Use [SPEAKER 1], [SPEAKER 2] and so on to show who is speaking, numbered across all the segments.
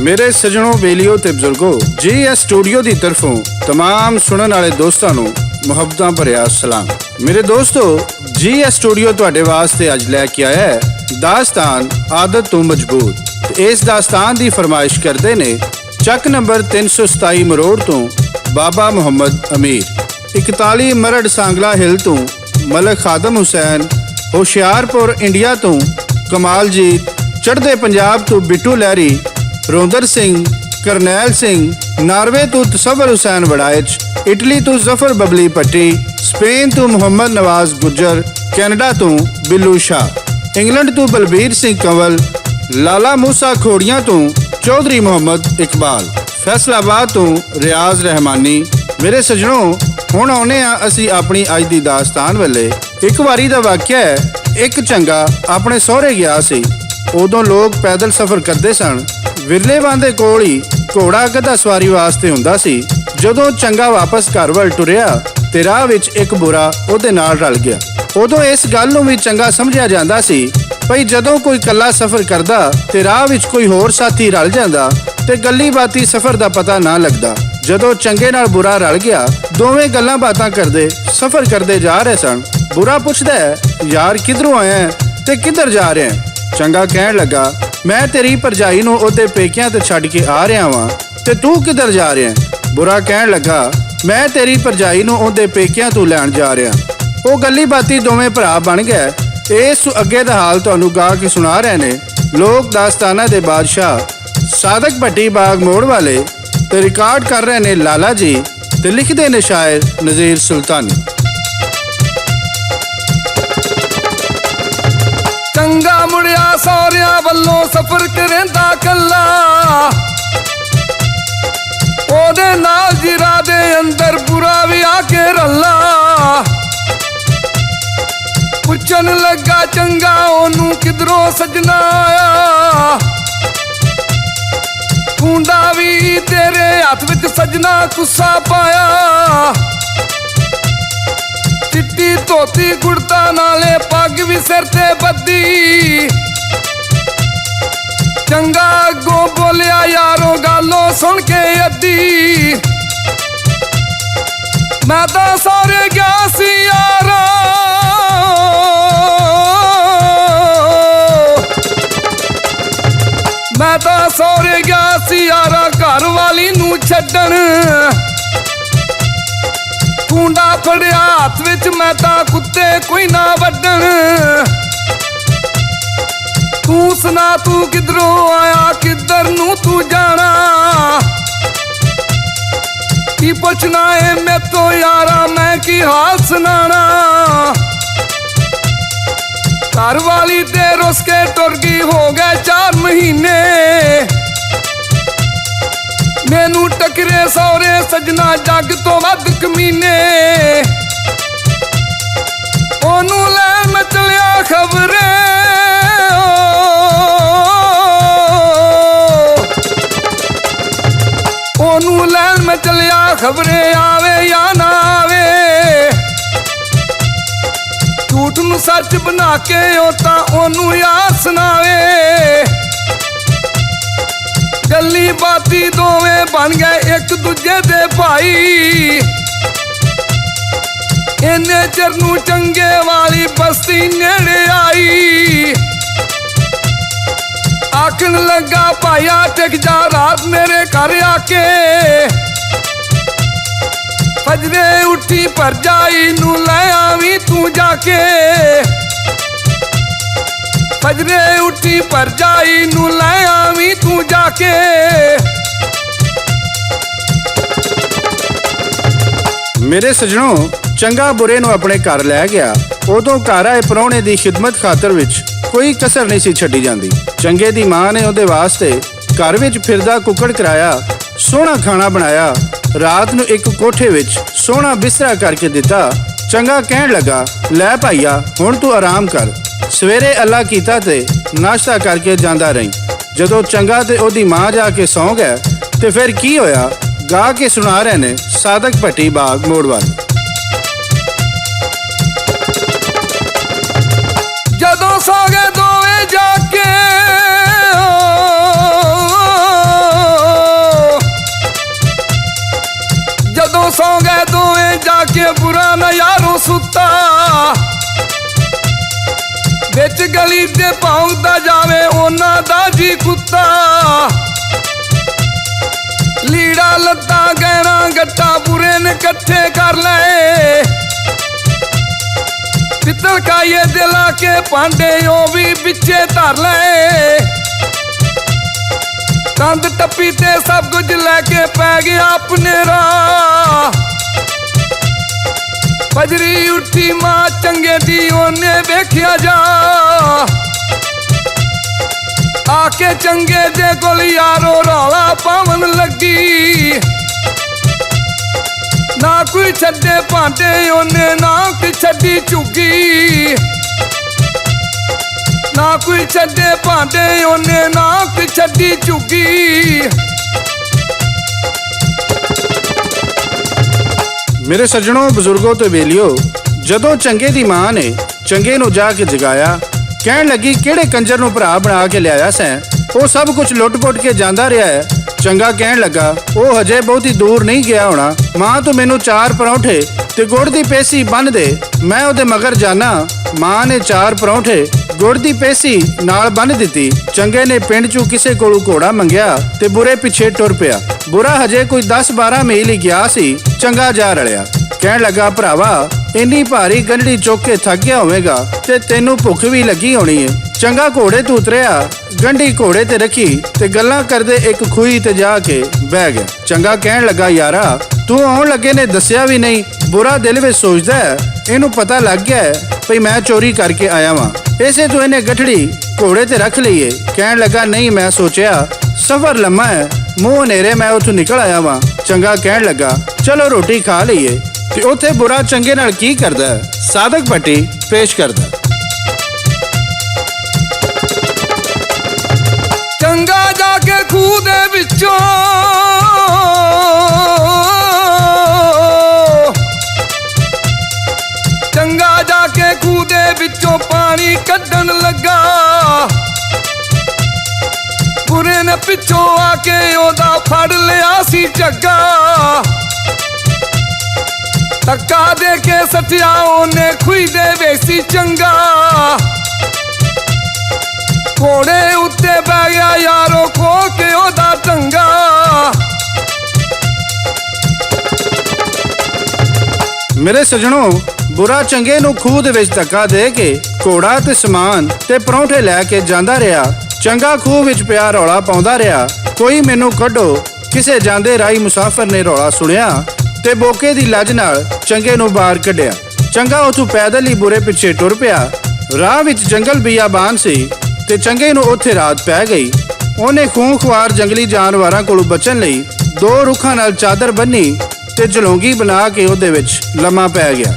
[SPEAKER 1] मेरे सजनों बेलियो ते बुजुर्गो GS स्टूडियो की तरफों तमाम सुनने वाले दोस्तों नूं मुहब्बतां भरिया सलाम। मेरे दोस्तों GS स्टूडियो तुहाडे वास्ते अज लैके आया है दास्तान आदत तो मजबूत। ते इस दास्तान की फरमाइश करते ने चक नंबर 327 मरोड़ तो बाबा मुहम्मद अमीर, 41 मरड़ सांगला हिल तो मलक खादम हुसैन, होशियारपुर इंडिया तो कमालजीत, चढ़दे पंजाब तो बिट्टू लहरी, रोंदर सिंह, करनैल सिंह, नार्वे तो तसव्वुर हुसैन वड़ाइच, इटली तो जफर बबली पट्टी, स्पेन तो मुहम्मद नवाज गुज्जर, कैनेडा तो बिल्लू शाह, इंग्लैंड तो बलबीर सिंह कंवल, लाला मूसा खोड़ियां तो चौधरी मोहम्मद इकबाल, फैसलाबाद तो रियाज रहमानी। मेरे सजनों हुण आउने आ असी अपनी अज दी दास्तान वाले। एक वारी दा वाक्या है, एक चंगा अपने सहुरे गया सी। उदों लोग पैदल सफर करते सन। विरलेवान दे कोल ही घोड़ा गधा सवारी वास्ते हुंदा सी। जदों चंगा वापस घर वल टुरिया ते राह विच एक बुरा उहदे नाल रल गया। उदों इस गल नूं भी चंगा समझिया जांदा सी भई जदों कोई कल्ला सफर करदा ते राह विच कोई होर साथी रल जांदा ते गल्ली बाती सफर दा पता ना लगदा। जदों चंगे नाल बुरा रल गया, दोवें गल्लां बातां करदे सफर करदे जा रहे सन। बुरा पुछदा है, यार किधरों आया है ते किधर जा रहे हैं? चंगा कहण लगा, मैं तेरी भरजाई नूं ओहदे पेकियां ते छड्ड के आ रहा वां ते तू किधर जा रहा है? बुरा कहण लगा, मैं तेरी भरजाई नूं ओहदे पेकियां तों लैण जा रहा। वो गल्ली बाती दोवें भरा बन गए। इस अगे दा हाल तुहानूं गा के सुना रहे ने लोक दास्ताना दे बादशाह सादक भट्टी बाग मोड़ वाले ते रिकॉर्ड कर रहे ने लाला जी ते लिखदे ने शायर नज़ीर सुल्तानी।
[SPEAKER 2] चंगा मुड़िया सौरिया वल्लों सफर करेंदा कल्ला, ओदे नाल जिरा दे अंदर बुरा भी आके रला। पुछन लगा चंगा ओनू किधरों सजना आया, खूंदा भी तेरे हाथ विच सजना गुस्सा पाया। चिट्टी धोती कुड़ता नाले पग भी सिर ते बद्दी। चंगा अगों बोलिया यारों गालों सुन के अद्धी, मैं तो सारे गया सी यारा, मैं तो सौरे गया सी यारा घर वाली नू छड्डण। खूंडा फड़िया हाथ विच मैं तां कुत्ते कोई ना वड्डण। तू सुना तू किधरों आया किधर नू तू जाना, की पुछना है मैं तो यारा मैं की हाल सुनाना। घर वाली ते रुस के टुर गई हो गए 4 महीने, मैनू टकरे सौरे सजना जग तो वध कमीने। ओनू लैन मैं चलिया खबरे, ओनू लैन मैं चलिया खबरे आवे या ना आवे। झूठ नू सच बना के ओता ओनू याद सुनावे। गल्ली बाती दोवें बन गए एक दूजे दे भाई। इन्ने चिर नू चंगे वाली बस्ती नेड़े आई। आखन लगा भाईया टिक जा रात मेरे घर आके। फजरे उठी भरजाई नू लै आवी तू जाके। फजरे उठी भरजाई नू लै आवी तू जाके।
[SPEAKER 1] मेरे सजनों चंगा बुरे नू अपने घर लै गया। उदों घर आए परौने दी खिदमत खातर विच कोई कसर नहीं सी छड्डी जांदी। चंगे दी मां ने उहदे वास्ते घर विच फिरदा कुकड़ कराया, सोहना खाना बनाया, रात नू एक कोठे विच सोहना बिस्तरा करके दिता। चंगा कहण लगा, लै भाईया हुण तू आराम कर, सवेरे अल्लाह कीता ते नाश्ता करके जांदा रही। जदों चंगा ते ओदी मां जाके सौ गए ते फिर की होया गा के सुना रहे ने सादक भट्टी बाग मोड़ वाले।
[SPEAKER 2] जदों सौ गए दोवें जाके ਵਿੱਚ ਗਲੀ ਤੇ ਭੌਂਕਦਾ ਜਾਵੇ ਉਹਨਾਂ ਦਾ ਜੀ ਕੁੱਤਾ। ਲੀੜਾ ਲੱਤਾ ਗਹਿਣਾ ਗੱਟਾ ਬੁਰੇ ਨੇ ਇਕੱਠੇ ਕਰ ਲਏ। ਪਿੱਤਲ ਕਾਏ ਦੇ ਲਾ ਕੇ ਭਾਂਡੇ ਉਹ ਵੀ ਵਿੱਚੇ ਧਰ ਲਏ। ਕੰਧ ਟੱਪੀ ਤੇ ਸਭ ਕੁਝ ਲੈ ਕੇ ਪੈ ਗਿਆ ਆਪਣੇ ਰਾਹ। ਬਜਰੀ ਉੱਠੀ ਮਾਂ ਚੰਗੇ ਦੀ ਉਹਨੇ ਵੇਖਿਆ ਜਾ। ਆ ਕੇ ਚੰਗੇ ਦੇ ਕੋਲ ਯਾਰੋ ਰੌਲਾ ਪਾਵਨ ਲੱਗੀ। ਨਾ ਕੋਈ ਛੱਡੇ ਭਾਂਡੇ ਉਹਨੇ ਨਾ ਕੋਈ ਛੱਡੀ ਝੁੱਗੀ। ਨਾ ਕੋਈ ਛੱਡੇ ਭਾਂਡੇ ਉਹਨੇ ਨਾ ਕੋਈ ਛੱਡੀ ਝੁੱਗੀ।
[SPEAKER 1] ਮੇਰੇ ਸੱਜਣੋ, ਬਜ਼ੁਰਗੋ ਤੇ ਵੇਲਿਓ, ਜਦੋਂ ਚੰਗੇ ਦੀ ਮਾਂ ਨੇ ਚੰਗੇ ਨੂੰ ਜਾ ਕੇ ਜਗਾਇਆ, ਕਹਿਣ ਲੱਗੀ ਕਿਹੜੇ ਕੰਜਰ ਨੂੰ ਭਰਾ ਬਣਾ ਕੇ ਲਿਆਇਆ ਸੈਂ, ਉਹ ਸਭ ਕੁਝ ਲੁੱਟ-ਪੁੱਟ ਕੇ ਜਾਂਦਾ ਰਿਹਾ ਹੈ। ਚੰਗਾ ਕਹਿਣ ਲੱਗਾ ਉਹ ਹਜੇ ਬਹੁਤੀ ਦੂਰ ਨਹੀਂ ਗਿਆ ਹੋਣਾ। ਮਾਂ ਤੂੰ ਮੈਨੂੰ 4 ਪਰੌਂਠੇ ਤੇ ਗੁੜ ਦੀ ਪੇਸੀ ਬੰਨ ਦੇ, ਮੈਂ ਉਹਦੇ ਮਗਰ ਜਾਣਾ। ਮਾਂ ਨੇ 4 ਪਰੌਂਠੇ ਗੁੜ ਦੀ ਪੇਸੀ ਨਾਲ ਬੰਨ ਦਿੱਤੀ। ਚੰਗੇ ਨੇ ਪਿੰਡ 'ਚੋਂ ਕਿਸੇ ਕੋਲੋਂ ਘੋੜਾ ਮੰਗਿਆ ਤੇ ਬੁਰੇ ਪਿੱਛੇ ਟੁਰ ਪਿਆ। ਬੁਰਾ ਹਜੇ ਕੋਈ 10-12 ਮੀਲ ਹੀ ਗਿਆ ਸੀ। ਚੰਗਾ ਜਾ ਰਲਿਆ, ਕਹਿਣ ਲੱਗਾ ਭਰਾਵਾ ਇੰਨੀ ਭਾਰੀ ਗੰਢੜੀ ਚੁੱਕ ਕੇ ਥੱਕ ਗਿਆ ਹੋਵੇਗਾ ਤੇ ਤੈਨੂੰ ਭੁੱਖ ਵੀ ਲੱਗੀ ਹੋਣੀ ਏ। ਚੰਗਾ ਘੋੜੇ ਤੋਂ ਉਤਰਿਆ, ਗੰਢੀ ਘੋੜੇ ਤੇ ਰੱਖੀ ਤੇ ਗੱਲਾਂ ਕਰਦੇ ਇੱਕ ਖੂਹੀ ਤੇ ਜਾ ਕੇ ਬਹਿ ਗਿਆ। ਚੰਗਾ ਕਹਿਣ ਲੱਗਾ ਯਾਰਾ ਤੂੰ ਆਉਣ ਲੱਗੇ ਨੇ ਦੱਸਿਆ ਵੀ ਨਹੀਂ। ਬੁਰਾ ਦਿਲ ਵਿੱਚ ਸੋਚਦਾ ਇਹਨੂੰ ਪਤਾ ਲੱਗ ਗਿਆ ਭਈ ਮੈਂ ਚੋਰੀ ਕਰਕੇ ਆਇਆ ਵਾਂ, ਇਸੇ ਤੋਂ ਇਹਨੇ ਗਠੜੀ ਘੋੜੇ ਤੇ ਰੱਖ ਲਈਏ। ਕਹਿਣ ਲੱਗਾ ਨਹੀਂ, ਮੈਂ ਸੋਚਿਆ ਸਫ਼ਰ ਲੰਮਾ ਹੈ, ਮੂੰਹ ਹਨੇਰੇ ਮੈਂ ਉੱਥੋਂ ਨਿਕਲ ਆਇਆ ਵਾਂ। ਚੰਗਾ ਕਹਿਣ ਲੱਗਾ ਚਲੋ ਰੋਟੀ ਖਾ ਲਈਏ। ਤੇ ਉੱਥੇ ਬੁਰਾ ਚੰਗੇ ਨਾਲ ਕੀ ਕਰਦਾ, ਸਾਦਕ ਭੱਟੀ ਪੇਸ਼ ਕਰਦਾ।
[SPEAKER 2] ਚੰਗਾ ਜਾ ਕੇ ਖੂਹ ਦੇ ਵਿੱਚੋਂ ਚੰਗਾ ਜਾ ਕੇ ਖੂਹ ਦੇ ਵਿੱਚੋਂ ਪਾਣੀ ਕੱਢਣ ਲੱਗਾ। ਬੁਰੇ ਨੇ ਪਿੱਛੋਂ ਆ ਕੇ ਉਹਦਾ ਫੜ ਲਿਆ ਸੀ ਝੱਗਾ। ਧੱਕਾ ਦੇ ਕੇ ਸੱਟਿਆ ਉਹਨੇ ਖੂਹੀ ਦੇ ਵਿੱਚ ਸੀ ਚੰਗਾ। ਘੋੜੇ ਉੱਤੇ ਬਹਿ ਗਿਆ ਯਾਰੋ ਖੋ ਕੇ ਉਹਦਾ ਟੰਗਾ।
[SPEAKER 1] ਮੇਰੇ ਸੱਜਣੋ, ਬੁਰਾ ਚੰਗੇ ਨੂੰ ਖੂਹ ਦੇ ਵਿੱਚ ਧੱਕਾ ਦੇ ਕੇ ਘੋੜਾ ਤੇ ਸਮਾਨ ਤੇ ਪਰੌਂਠੇ ਲੈ ਕੇ ਜਾਂਦਾ ਰਿਹਾ। ਚੰਗਾ ਖੂਹ ਵਿੱਚ ਪਿਆ ਰੌਲਾ ਪਾਉਂਦਾ ਰਿਹਾ, ਕੋਈ ਮੈਨੂੰ ਕੱਢੋ। ਕਿਸੇ ਜਾਂਦੇ ਰਾਹੀ ਮੁਸਾਫਰ ਨੇ ਰੌਲਾ ਸੁਣਿਆ ਤੇ ਬੋਕੇ ਦੀ ਲੱਜ ਨਾਲ ਚੰਗੇ ਨੂੰ ਬਾਹਰ ਕੱਢਿਆ। ਚੰਗਾ ਉੱਥੋਂ ਪੈਦਲ ਹੀ ਬੁਰੇ ਪਿੱਛੇ ਟੁਰ ਪਿਆ। ਰਾਹ ਵਿੱਚ ਜੰਗਲ ਬਿਆਬਾਨ ਸੀ ਤੇ ਚੰਗੇ ਨੂੰ ਉੱਥੇ ਰਾਤ ਪੈ ਗਈ। ਉਹਨੇ ਖੂੰਖਵਾਰ ਜੰਗਲੀ ਜਾਨਵਰਾਂ ਕੋਲੋਂ ਬਚਣ ਲਈ 2 ਰੁੱਖਾਂ ਨਾਲ ਚਾਦਰ ਬੰਨੀ ਤੇ ਜਲੌਂਗੀ ਬਣਾ ਕੇ ਉਹਦੇ ਵਿੱਚ ਲੰਮਾ ਪੈ ਗਿਆ।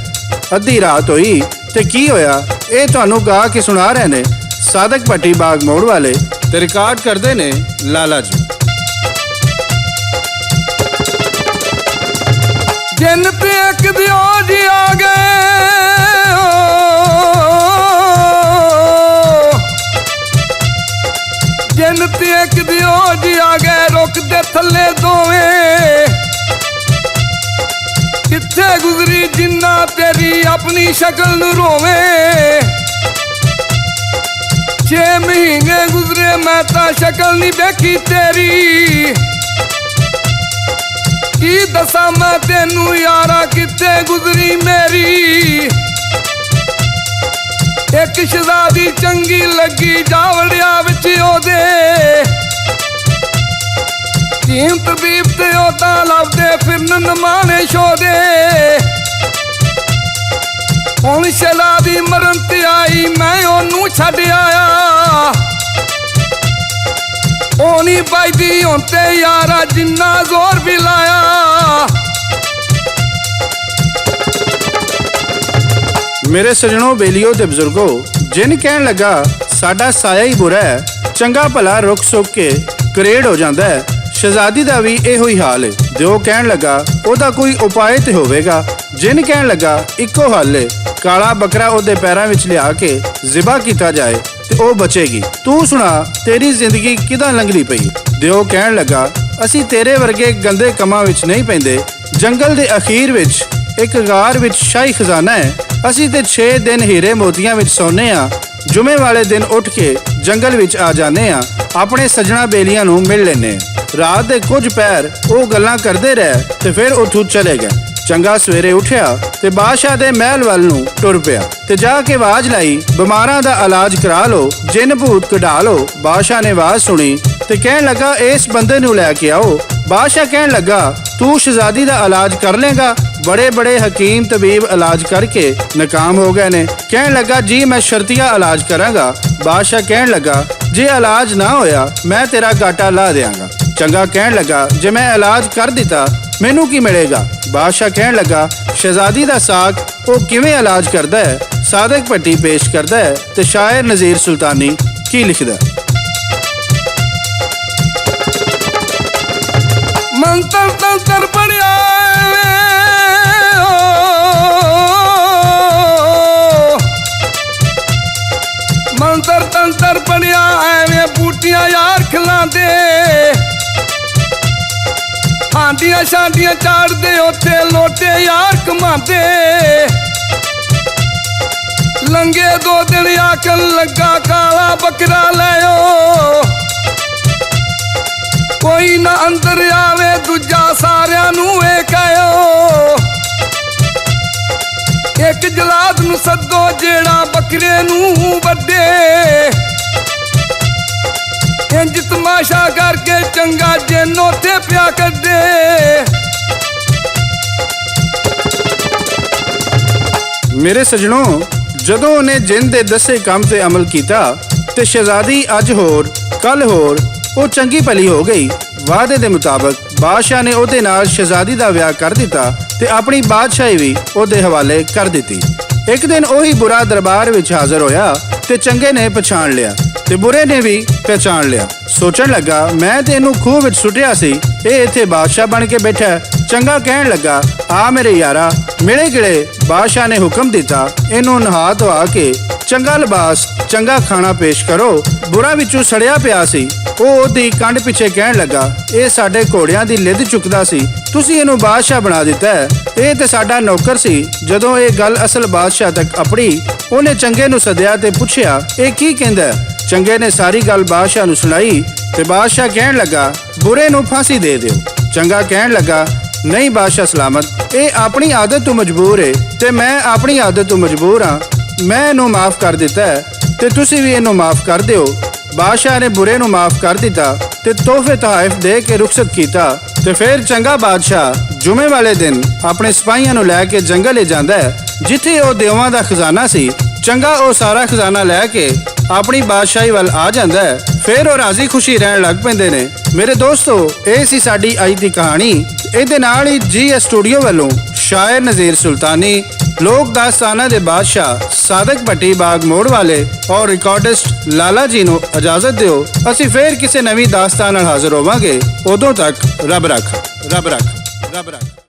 [SPEAKER 1] ਅੱਧੀ ਰਾਤ ਹੋਈ ਤੇ ਕੀ ਹੋਇਆ ਇਹ ਤੁਹਾਨੂੰ ਗਾ ਕੇ ਸੁਣਾ ਰਹੇ ਨੇ ਸਾਦਕ ਭੱਟੀ ਬਾਗ ਮੋੜ ਵਾਲੇ ਤੇ ਰਿਕਾਰਡ ਕਰਦੇ ਨੇ ਲਾਲਾ ਜੀ।
[SPEAKER 2] ਜਿੰਨ ਤੇ ਇੱਕ ਦਿਓ ਜੀ ਆ ਗਏ। ਜਿੰਨ ਤੇ ਇੱਕ ਦਿਓ ਜੀ ਆ ਗਏ, ਰੁੱਖ ਦੇ ਥੱਲੇ ਦੋਵੇਂ। ਕਿੱਥੇ ਗੁਜ਼ਰੀ ਜਿੰਨਾ ਤੇਰੀ ਆਪਣੀ ਸ਼ਕਲ ਨੂੰ ਰੋਵੇਂ। 6 ਮਹੀਨੇ ਗੁਜ਼ਰੇ ਮੈਂ ਤਾਂ ਸ਼ਕਲ ਨਹੀਂ ਵੇਖੀ ਤੇਰੀ। ਕੀ ਦੱਸਾਂ ਮੈਂ ਤੈਨੂੰ ਯਾਰਾ ਕਿੱਥੇ ਗੁਜ਼ਰੀ ਮੇਰੀ। ਇੱਕ ਸ਼ਹਿਜ਼ਾਦੀ ਚੰਗੀ ਲੱਗੀ ਜਾਵੜਿਆ ਵਿੱਚ ਉਹਦੇ। ਕੀਮਤ ਬੀਬ ਤੇ ਉਹਦਾ ਲੱਭਦੇ ਫਿਰਨ ਨਮਾਣੇ ਸ਼ੋਦੇ। ਹੁਣ ਸ਼ਹਿਜ਼ਾਦੀ ਮਰਨ ਤੇ ਆਈ ਮੈਂ ਉਹਨੂੰ ਛੱਡ ਆਇਆ। ਉਹ ਨਹੀਂ ਵੱਜਦੀ ਹੁਣ ਤੇ ਯਾਰਾ ਜਿੰਨਾ ਜ਼ੋਰ ਵੀ ਲਾਇਆ।
[SPEAKER 1] ਮੇਰੇ ਸੱਜਣੋ, ਬੇਲੀਓ ਤੇ ਬਜ਼ੁਰਗੋ, ਜਿਨ ਕਹਿਣ ਲੱਗਾ ਸਾਡਾ ਸਾਇਆ ਹੀ ਬੁਰਾ ਹੈ, ਚੰਗਾ ਭਲਾ ਰੁੱਖ ਸੁੱਕ ਕੇ ਕਰੇੜ ਹੋ ਜਾਂਦਾ ਹੈ। ਸ਼ਹਿਜ਼ਾਦੀ ਦਾ ਵੀ ਇਹੋ ਹੀ ਹਾਲ ਹੈ। ਦਿਓ ਕਹਿਣ ਲੱਗਾ ਉਹਦਾ ਕੋਈ ਉਪਾਅ ਤੇ ਹੋਵੇਗਾ। ਜਿਨ ਕਹਿਣ ਲੱਗਾ ਇੱਕੋ ਹੱਲ ਹੈ, ਕਾਲਾ ਬੱਕਰਾ ਉਹਦੇ ਪੈਰਾਂ ਵਿੱਚ ਲਿਆ ਕੇ ਜ਼ਿਬਾ ਕੀਤਾ ਜਾਏ ਤੇ ਉਹ ਬਚੇਗੀ। ਤੂੰ ਸੁਣਾ ਤੇਰੀ ਜ਼ਿੰਦਗੀ ਕਿਦਾਂ ਲੰਘਦੀ ਪਈ। ਦਿਓ ਕਹਿਣ ਲੱਗਾ ਅਸੀਂ ਤੇਰੇ ਵਰਗੇ ਗੰਦੇ ਕੰਮਾਂ ਵਿੱਚ ਨਹੀਂ ਪੈਂਦੇ। ਜੰਗਲ ਦੇ ਅਖੀਰ ਵਿੱਚ ਇੱਕ ਗਾਰ ਵਿੱਚ ਸ਼ਾਹੀ ਖਜ਼ਾਨਾ ਹੈ। ਅਸੀਂ ਤੇ 6 ਦਿਨ ਹੀਰੇ ਮੋਤੀਆਂ ਵਿੱਚ ਸੌਂਦੇ ਹਾਂ ਜੁਮੇ ਵਾਲੇ ਦਿਨ ਉੱਠ ਕੇ ਜੰਗਲ ਵਿੱਚ ਆ ਜਾਂਦੇ ਆ, ਆਪਣੇ ਸੱਜਣਾ ਬੇਲੀਆਂ ਨੂੰ ਮਿਲ ਲੈਂਦੇ ਆ। ਰਾਤ ਦੇ ਕੁਝ ਪੈਰ ਉਹ ਗੱਲਾਂ ਕਰਦੇ ਰਹੇ ਤੇ ਫਿਰ ਉੱਥੋਂ ਚਲੇ ਗਏ। ਚੰਗਾ ਸਵੇਰੇ ਉੱਠਿਆ ਤੇ ਬਾਦਸ਼ਾਹ ਦੇ ਮਹਿਲ ਵੱਲ ਨੂੰ ਟੁਰ ਪਿਆ ਤੇ ਜਾ ਕੇ ਆਵਾਜ਼ ਲਾਈ, ਬਿਮਾਰਾਂ ਦਾ ਇਲਾਜ ਕਰਾ ਲਓ, ਜਿੰਨ ਭੂਤ ਕਢਾ ਲਓ। ਬਾਦਸ਼ਾਹ ਨੇ ਆਵਾਜ਼ ਸੁਣੀ ਤੇ ਕਹਿਣ ਲੱਗਾ, ਇਸ ਬੰਦੇ ਨੂੰ ਲੈ ਕੇ ਆਓ। ਬਾਦਸ਼ਾਹ ਕਹਿਣ ਲੱਗਾ, ਤੂੰ ਸ਼ਹਿਜ਼ਾਦੀ ਦਾ ਇਲਾਜ ਕਰ ਲੇਗਾ? ਬੜੇ ਬੜੇ ਹਕੀਮ ਤਬੀਬ ਇਲਾਜ ਕਰਕੇ ਨਾਕਾਮ ਹੋ ਗਏ ਨੇ। ਕਹਿਣ ਲੱਗਾ, ਜੀ ਮੈਂ ਸ਼ਰਤੀਆ ਇਲਾਜ ਕਰਾਂਗਾ। ਬਾਦਸ਼ਾਹ ਕਹਿਣ ਲੱਗਾ, ਜੇ ਇਲਾਜ ਨਾ ਹੋਇਆ ਮੈਂ ਤੇਰਾ ਗਾਟਾ ਲਾ ਦਿਆਂਗਾ। ਚੰਗਾ ਕਹਿਣ ਲੱਗਾ, ਜੇ ਮੈਂ ਇਲਾਜ ਕਰ ਦਿੱਤਾ ਮੈਨੂੰ ਕੀ ਮਿਲੇਗਾ? ਬਾਦਸ਼ਾਹ ਕਹਿਣ ਲੱਗਾ, ਸ਼ਹਿਜ਼ਾਦੀ ਦਾ ਸਾਕ ਉਹ ਕਿਵੇਂ ਇਲਾਜ ਕਰਦਾ ਹੈ? ਸਾਦਕ ਭੱਟੀ ਪੇਸ਼ ਕਰਦਾ ਹੈ ਤੇ ਸ਼ਾਇਰ ਨਜ਼ੀਰ ਸੁਲਤਾਨੀ ਕੀ ਲਿਖਦਾ?
[SPEAKER 2] ਮੰਤਰ ਤੰਤਰ ਪੜਿਆ ਮੰਤਰ ਤੰਤਰ ਪੜਿਆ ਐਵੇਂ ਬੂਟੀਆਂ ਯਾਰ ਖਿਲਾਉਂਦੇ, ਹਾਂਡੀਆਂ ਛਾਂਡੀਆਂ ਚਾੜਦੇ, ਉੱਥੇ ਲੋਟੇ ਯਾਰ ਕਮਾਉਂਦੇ। ਲੰਗੇ 2 ਦਿਨ ਆਖਣ ਲੱਗਾ, ਕਾਲਾ ਬੱਕਰਾ ਲੈਓ, ਕੋਈ ਨਾ ਅੰਦਰ ਆਵੇ, ਦੂਜਾ ਸਾਰਿਆਂ ਨੂੰ ਇਹ ਕਹਿਓ। ਇੱਕ ਜਲਾਦ ਨੂੰ ਸੱਦੋ ਜਿਹੜਾ ਬੱਕਰੇ ਨੂੰ ਵੱਡੇ, ਇੰਜ ਤਮਾਸ਼ਾ ਕਰਕੇ ਚੰਗਾ ਜਿੰਨ ਉੱਥੇ ਪਿਆ ਕੱਢੇ।
[SPEAKER 1] ਮੇਰੇ ਸਜਣੋ, ਜਦੋਂ ਉਹਨੇ ਜਿੰਨ ਦੇ ਦੱਸੇ ਕੰਮ ਤੇ ਅਮਲ ਕੀਤਾ ਤੇ ਸ਼ਹਿਜ਼ਾਦੀ ਅੱਜ ਹੋਰ ਕੱਲ ਹੋਰ ਉਹ ਚੰਗੀ ਭਲੀ ਹੋ ਗਈ। ਵਾਅਦੇ ਦੇ ਮੁਤਾਬਕ ਬਾਦਸ਼ਾਹ ਨੇ ਉਹਦੇ ਨਾਲ ਸ਼ਹਿਜ਼ਾਦੀ ਦਾ ਵਿਆਹ ਕਰ ਦਿੱਤਾ ਤੇ ਆਪਣੀ ਬਾਦਸ਼ਾਹੀ ਵੀ ਉਹਦੇ ਹਵਾਲੇ ਕਰ ਦਿੱਤੀ। ਇੱਕ ਦਿਨ ਉਹੀ ਬੁਰਾ ਦਰਬਾਰ ਵਿੱਚ ਹਾਜ਼ਰ ਹੋਇਆ ਤੇ ਚੰਗੇ ਨੇ ਪਛਾਣ ਲਿਆ ਤੇ ਬੁਰੇ ਨੇ ਵੀ ਪਹਿਚਾਣ ਲਿਆ। ਸੋਚਣ ਲੱਗਾ, ਮੈਂ ਤੇ ਇਹਨੂੰ ਖੂਹ ਵਿੱਚ ਸੁੱਟਿਆ ਸੀ, ਇਹ ਇੱਥੇ ਬਾਦਸ਼ਾਹ ਬਣ ਕੇ ਬੈਠਾ। ਚੰਗਾ ਕਹਿਣ ਲੱਗਾ, ਆ ਮੇਰੇ ਯਾਰਾ ਮਿਲੇ ਗਿਲੇ। ਬਾਦਸ਼ਾਹ ਨੇ ਹੁਕਮ ਦਿੱਤਾ, ਇਹਨੂੰ ਨਹਾ ਧਵਾ ਕੇ ਚੰਗਾ ਲਿਬਾਸ ਚੰਗਾ ਖਾਣਾ ਪੇਸ਼ ਕਰੋ। ਬੁਰਾ ਵਿੱਚੋਂ ਸੜਿਆ ਪਿਆ ਸੀ, ਉਹ ਉਹਦੀ ਕੰਡ ਪਿੱਛੇ ਕਹਿਣ ਲੱਗਾ, ਇਹ ਸਾਡੇ ਘੋੜਿਆਂ ਦੀ ਲਿੱਦ ਚੁੱਕਦਾ ਸੀ, ਤੁਸੀਂ ਇਹਨੂੰ ਬਾਦਸ਼ਾਹ ਬਣਾ ਦਿੱਤਾ ਹੈ। ਇਹ ਤੇ ਸਾਡਾ ਨੌਕਰ ਸੀ। ਜਦੋਂ ਇਹ ਗੱਲ ਅਸਲ ਬਾਦਸ਼ਾਹ ਤੱਕ ਆਪਣੀ, ਉਹਨੇ ਚੰਗੇ ਨੂੰ ਸੱਦਿਆ ਤੇ ਪੁੱਛਿਆ, ਇਹ ਕੀ ਕਹਿੰਦਾ? ਚੰਗੇ ਨੇ ਸਾਰੀ ਗੱਲ ਬਾਦਸ਼ਾਹ ਨੂੰ ਸੁਣਾਈ ਤੇ ਬਾਦਸ਼ਾਹ ਕਹਿਣ ਲੱਗਾ, ਬੁਰੇ ਨੂੰ ਫਾਂਸੀ ਦੇ ਦਿਓ। ਚੰਗਾ ਕਹਿਣ ਲੱਗਾ, ਨਹੀਂ ਬਾਦਸ਼ਾਹ ਸਲਾਮਤ, ਇਹ ਆਪਣੀ ਆਦਤ ਤੋਂ ਮਜਬੂਰ ਹੈ ਤੇ ਮੈਂ ਆਪਣੀ ਆਦਤ ਤੋਂ ਮਜਬੂਰ ਹਾਂ। ਮੈਂ ਇਹਨੂੰ ਮਾਫ ਕਰ ਦਿੱਤਾ ਹੈ ਤੇ ਤੁਸੀਂ ਵੀ ਇਹਨੂੰ ਮਾਫ ਕਰ ਦਿਓ। ਬਾਦਸ਼ਾਹ ਨੇ ਬੁਰੇ ਨੂੰ ਮਾਫ ਕਰ ਦਿੱਤਾ ਤੇ ਤੋਹਫੇ ਤਹਾਇਫ ਦੇ ਕੇ ਰੁਖਸਤ ਕੀਤਾ ਤੇ ਫਿਰ ਚੰਗਾ ਬਾਦਸ਼ਾਹ ਜੁਮੇ ਵਾਲੇ ਦਿਨ ਆਪਣੇ ਸਿਪਾਹੀਆਂ ਨੂੰ ਲੈ ਕੇ ਜੰਗਲ ਲੈ ਜਾਂਦਾ ਹੈ, ਜਿੱਥੇ ਉਹ ਦੇਵਾਂ ਦਾ ਖਜ਼ਾਨਾ ਸੀ। ਚੰਗਾ ਉਹ ਸਾਰਾ ਖਜ਼ਾਨਾ ਲੈ ਕੇ ਆਪਣੀ ਬਾਦਸ਼ਾਹੀ ਵੱਲ ਆ ਜਾਂਦਾ ਹੈ। ਫਿਰ ਉਹ ਰਾਜ਼ੀ ਖੁਸ਼ੀ ਰਹਿਣ ਲੱਗ ਪੈਂਦੇ ਨੇ। ਮੇਰੇ ਦੋਸਤੋ, ਇਹ ਸੀ ਸਾਡੀ ਅੱਜ ਦੀ ਕਹਾਣੀ। ਇਹਦੇ ਨਾਲ ਹੀ GS ਸਟੂਡੀਓ ਵੱਲੋਂ ਸ਼ਾਇਰ ਨਜ਼ੀਰ ਸੁਲਤਾਨੀ, ਲੋਕ ਦਾਸਤਾਨਾਂ ਦੇ ਬਾਦਸ਼ਾਹ ਸਾਦਕ ਭੱਟੀ ਬਾਗ ਮੋੜ ਵਾਲੇ ਔਰ ਰਿਕਾਰਡਿਸਟ ਲਾਲਾ ਜੀ ਨੂੰ ਇਜਾਜ਼ਤ ਦਿਓ। ਅਸੀਂ ਫੇਰ ਕਿਸੇ ਨਵੀਂ ਦਾਸਤਾਨ ਨਾਲ ਹਾਜ਼ਰ ਹੋਵਾਂਗੇ। ਉਦੋਂ ਤੱਕ ਰੱਬ ਰੱਖ, ਰੱਬ ਰੱਖ, ਰੱਬ ਰੱਖ।